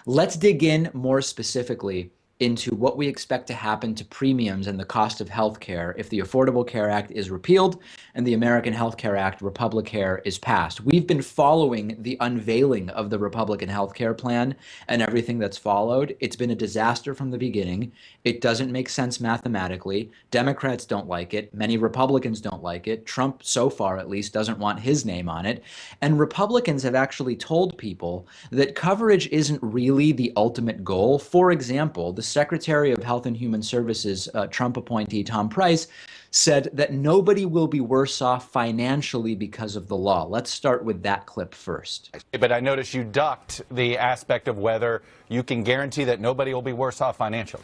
Let's dig in more specifically into what we expect to happen to premiums and the cost of healthcare if the Affordable Care Act is repealed and the American Health Care Act, Republicare, is passed. We've been following the unveiling of the Republican health care plan and everything that's followed. It's been a disaster from the beginning. It doesn't make sense mathematically. Democrats don't like it. Many Republicans don't like it. Trump, so far at least, doesn't want his name on it. And Republicans have actually told people that coverage isn't really the ultimate goal. For example, the Secretary of Health and Human Services, Trump appointee Tom Price, said that nobody will be worse off financially because of the law. Let's start with that clip first. But I notice you ducked the aspect of whether you can guarantee that nobody will be worse off financially.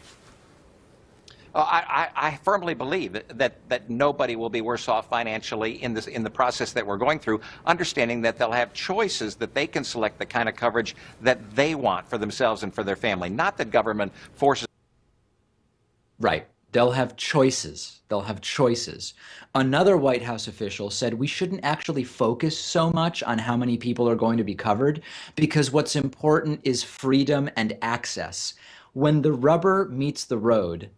I firmly believe that nobody will be worse off financially in the process that we're going through, understanding that they'll have choices, that they can select the kind of coverage that they want for themselves and for their family, not that government forces. Right. They'll have choices. They'll have choices. Another White House official said we shouldn't actually focus so much on how many people are going to be covered because what's important is freedom and access. When the rubber meets the road,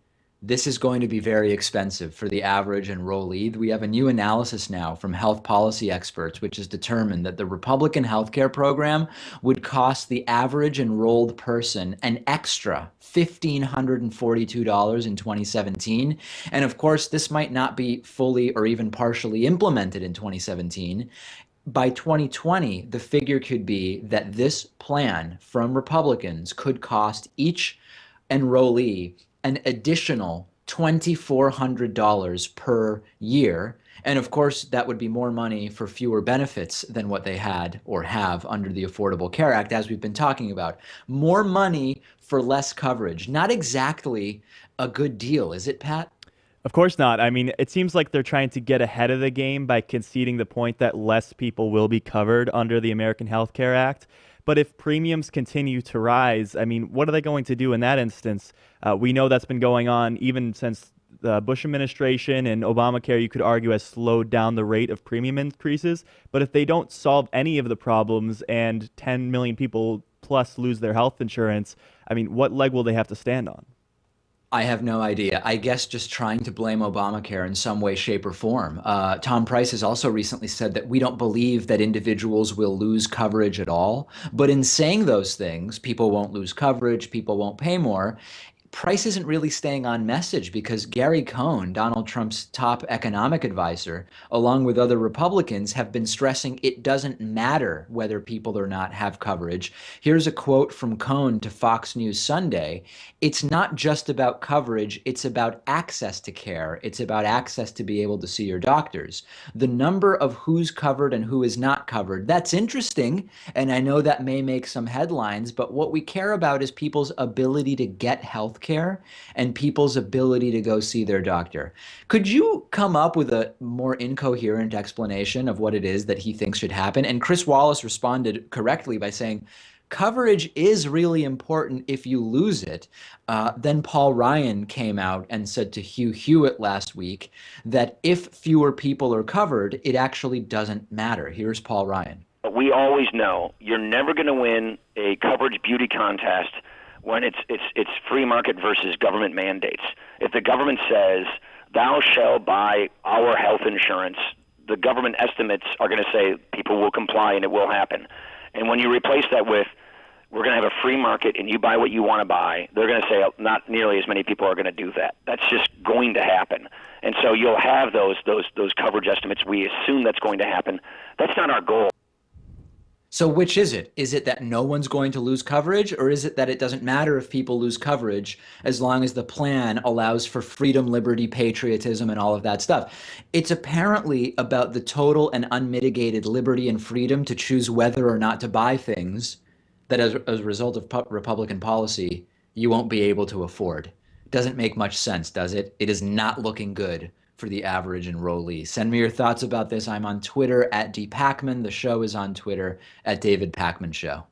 this is going to be very expensive for the average enrollee. We have a new analysis now from health policy experts, which has determined that the Republican healthcare program would cost the average enrolled person an extra $1,542 in 2017. And of course, this might not be fully or even partially implemented in 2017. By 2020, the figure could be that this plan from Republicans could cost each enrollee an additional $2,400 per year. And of course, that would be more money for fewer benefits than what they had or have under the Affordable Care Act, as we've been talking about. More money for less coverage. Not exactly a good deal, is it, Pat? Of course not. I mean, it seems like they're trying to get ahead of the game by conceding the point that less people will be covered under the American Health Care Act. But if premiums continue to rise, I mean, what are they going to do in that instance? We know that's been going on even since the Bush administration, and Obamacare, you could argue, has slowed down the rate of premium increases. But if they don't solve any of the problems and 10 million people plus lose their health insurance, I mean, what leg will they have to stand on? I have no idea. I guess just trying to blame Obamacare in some way, shape, or form. Tom Price has also recently said that we don't believe that individuals will lose coverage at all. But in saying those things, people won't lose coverage, people won't pay more. Price isn't really staying on message because Gary Cohn, Donald Trump's top economic advisor, along with other Republicans, have been stressing it doesn't matter whether people or not have coverage. Here's a quote from Cohn to Fox News Sunday. It's not just about coverage, it's about access to care. It's about access to be able to see your doctors. The number of who's covered and who is not covered, that's interesting, and I know that may make some headlines, but what we care about is people's ability to get health care and people's ability to go see their doctor. Could you come up with a more incoherent explanation of what it is that he thinks should happen? And Chris Wallace responded correctly by saying, coverage is really important if you lose it. Then Paul Ryan came out and said to Hugh Hewitt last week that if fewer people are covered, it actually doesn't matter. Here's Paul Ryan. We always know you're never going to win a coverage beauty contest when it's free market versus government mandates. If the government says, thou shalt buy our health insurance, the government estimates are going to say people will comply and it will happen. And when you replace that with, we're going to have a free market and you buy what you want to buy, they're going to say not nearly as many people are going to do that. That's just going to happen. And so you'll have those coverage estimates. We assume that's going to happen. That's not our goal. So which is it? Is it that no one's going to lose coverage, or is it that it doesn't matter if people lose coverage as long as the plan allows for freedom, liberty, patriotism, and all of that stuff? It's apparently about the total and unmitigated liberty and freedom to choose whether or not to buy things that as a result of Republican policy, you won't be able to afford. Doesn't make much sense, does it? It is not looking good for the average enrollee. Send me your thoughts about this. I'm on Twitter at @dpakman. The show is on Twitter @DavidPakman Show.